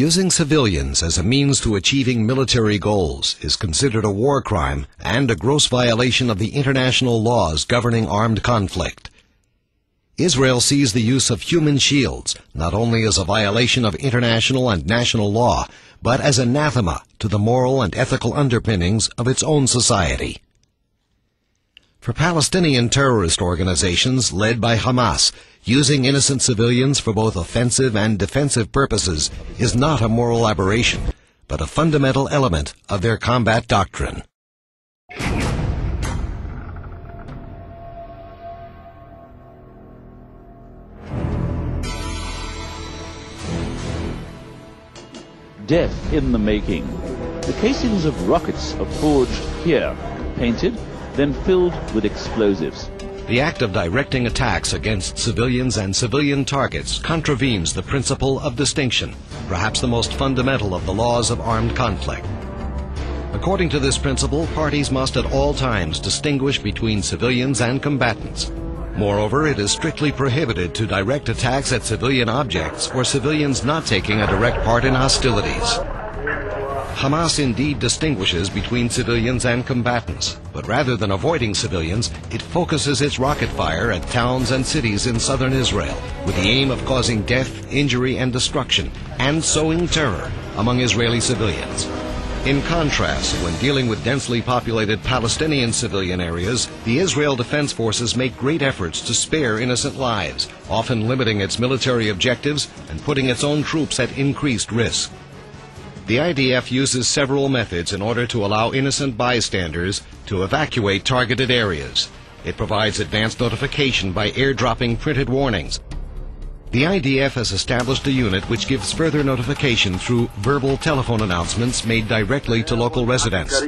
Using civilians as a means to achieving military goals is considered a war crime and a gross violation of the international laws governing armed conflict. Israel sees the use of human shields not only as a violation of international and national law, but as anathema to the moral and ethical underpinnings of its own society. For Palestinian terrorist organizations led by Hamas, using innocent civilians for both offensive and defensive purposes is not a moral aberration, but a fundamental element of their combat doctrine. Death in the making. The casings of rockets are forged here, painted, then filled with explosives. The act of directing attacks against civilians and civilian targets contravenes the principle of distinction, perhaps the most fundamental of the laws of armed conflict. According to this principle, parties must at all times distinguish between civilians and combatants. Moreover, it is strictly prohibited to direct attacks at civilian objects or civilians not taking a direct part in hostilities. Hamas indeed distinguishes between civilians and combatants, but rather than avoiding civilians, it focuses its rocket fire at towns and cities in southern Israel with the aim of causing death, injury, and destruction, and sowing terror among Israeli civilians. In contrast, when dealing with densely populated Palestinian civilian areas, the Israel Defense Forces make great efforts to spare innocent lives, often limiting its military objectives and putting its own troops at increased risk. The IDF uses several methods in order to allow innocent bystanders to evacuate targeted areas. It provides advance notification by airdropping printed warnings. The IDF has established a unit which gives further notification through verbal telephone announcements made directly to local residents.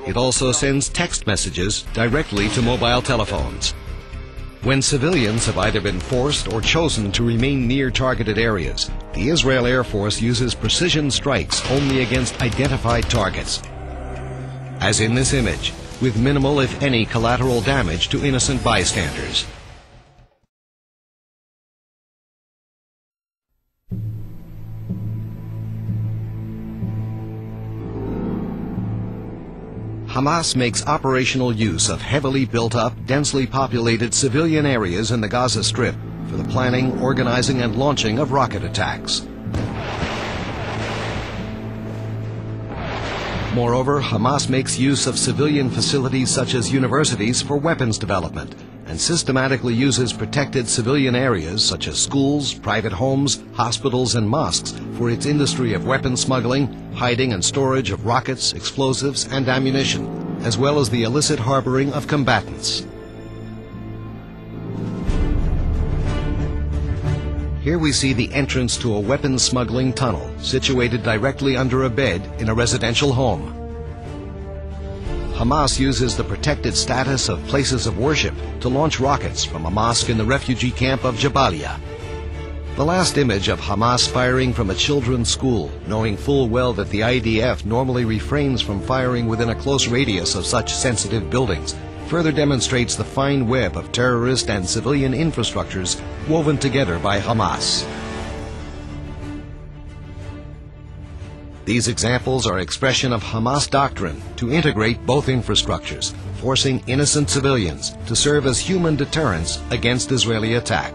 It also sends text messages directly to mobile telephones. When civilians have either been forced or chosen to remain near targeted areas, the Israel Air Force uses precision strikes only against identified targets, as in this image, with minimal, if any, collateral damage to innocent bystanders. Hamas makes operational use of heavily built-up, densely populated civilian areas in the Gaza Strip for the planning, organizing, and launching of rocket attacks. Moreover, Hamas makes use of civilian facilities such as universities for weapons development and systematically uses protected civilian areas such as schools, private homes, hospitals, and mosques for its industry of weapon smuggling, hiding and storage of rockets, explosives, and ammunition, as well as the illicit harboring of combatants. Here we see the entrance to a weapons smuggling tunnel situated directly under a bed in a residential home. Hamas uses the protected status of places of worship to launch rockets from a mosque in the refugee camp of Jabalia. The last image of Hamas firing from a children's school, knowing full well that the IDF normally refrains from firing within a close radius of such sensitive buildings, further demonstrates the fine web of terrorist and civilian infrastructures woven together by Hamas. These examples are expression of Hamas doctrine to integrate both infrastructures, forcing innocent civilians to serve as human deterrents against Israeli attack.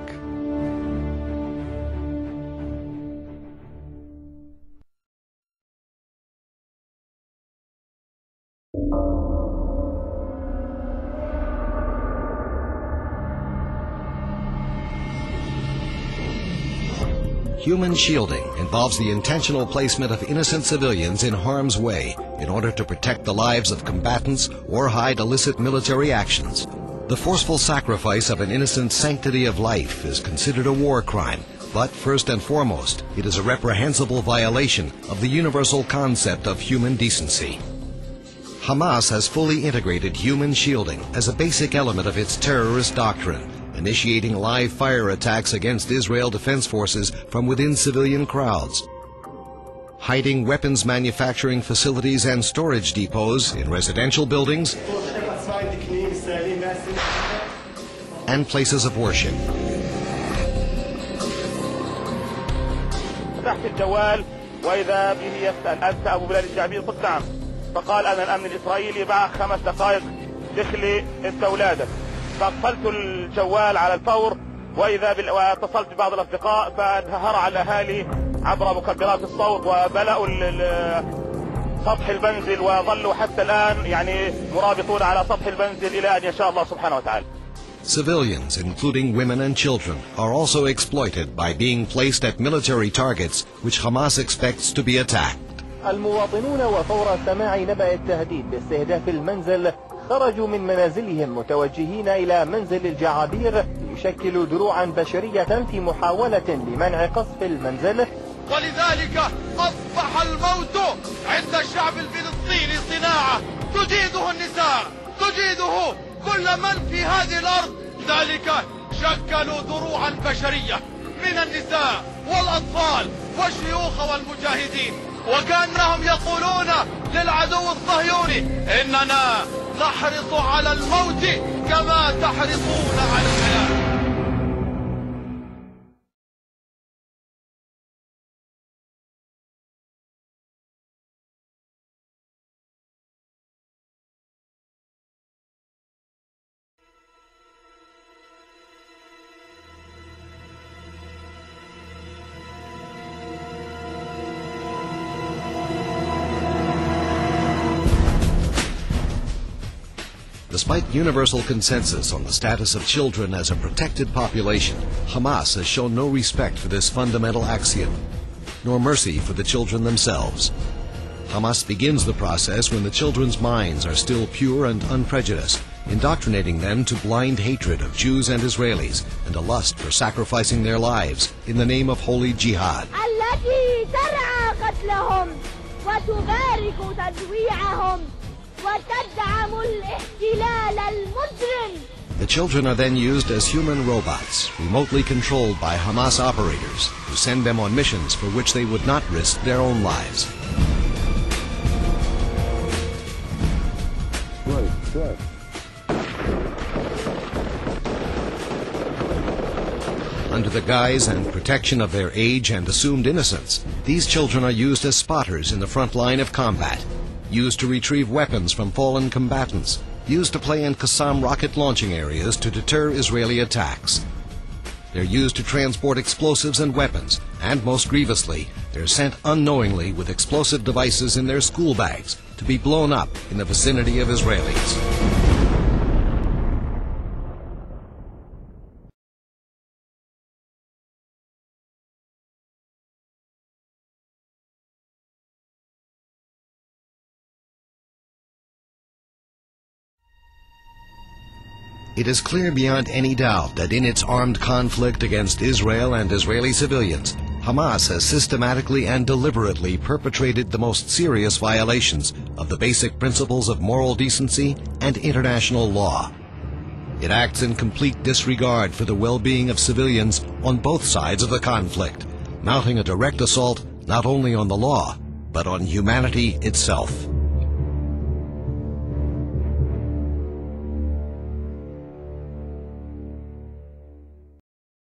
Human shielding involves the intentional placement of innocent civilians in harm's way in order to protect the lives of combatants or hide illicit military actions. The forceful sacrifice of an innocent sanctity of life is considered a war crime, but first and foremost, it is a reprehensible violation of the universal concept of human decency. Hamas has fully integrated human shielding as a basic element of its terrorist doctrine, initiating live fire attacks against Israel Defense Forces from within civilian crowds, hiding weapons manufacturing facilities and storage depots in residential buildings, and places of worship. فتحت الجوال وإذا به يسأل أنت أبو بلال الشعبي؟ قلت نعم. فقال أنا الأمن الإسرائيلي بعد 5 دقائق دخلي أنت أولادك. فقفلت الجوال على الفور واتصلت ببعض الأصدقاء فهرع الأهالي عبر مكبرات الصوت وبلأوا سطح المنزل وظلوا حتى الآن يعني مرابطون على سطح المنزل إلى أن يشاء الله سبحانه وتعالى. Civilians, including women and children, are also exploited by being placed at military targets which Hamas expects to be attacked. المواطنون وفور سماع نبأ التهديد باستهداف المنزل خرجوا من منازلهم متوجهين إلى منزل الجعابير ليشكلوا دروعا بشرية في محاولة لمنع قصف المنزل. ولذلك أصبح الموت عند الشعب الفلسطيني صناعة تجيده النساء، تجيده كل من في هذه الأرض. ذلك شكلوا دروعا بشرية من النساء والأطفال والشيوخ والمجاهدين، وكأنهم يقولون للعدو الصهيوني إننا نحرص على الموت كما تحرصون على الحياة. Despite universal consensus on the status of children as a protected population, Hamas has shown no respect for this fundamental axiom, nor mercy for the children themselves. Hamas begins the process when the children's minds are still pure and unprejudiced, indoctrinating them to blind hatred of Jews and Israelis and a lust for sacrificing their lives in the name of holy jihad. التي ترعى قتلهم وتبارك تجويعهم وتدعم الاحتلال المجرم. The children are then used as human robots, remotely controlled by Hamas operators, who send them on missions for which they would not risk their own lives. Under the guise and protection of their age and assumed innocence, these children are used as spotters in the front line of combat, used to retrieve weapons from fallen combatants, used to play in Qassam rocket launching areas to deter Israeli attacks. They're used to transport explosives and weapons, and most grievously, they're sent unknowingly with explosive devices in their school bags to be blown up in the vicinity of Israelis. It is clear beyond any doubt that in its armed conflict against Israel and Israeli civilians, Hamas has systematically and deliberately perpetrated the most serious violations of the basic principles of moral decency and international law. It acts in complete disregard for the well-being of civilians on both sides of the conflict, mounting a direct assault not only on the law, but on humanity itself.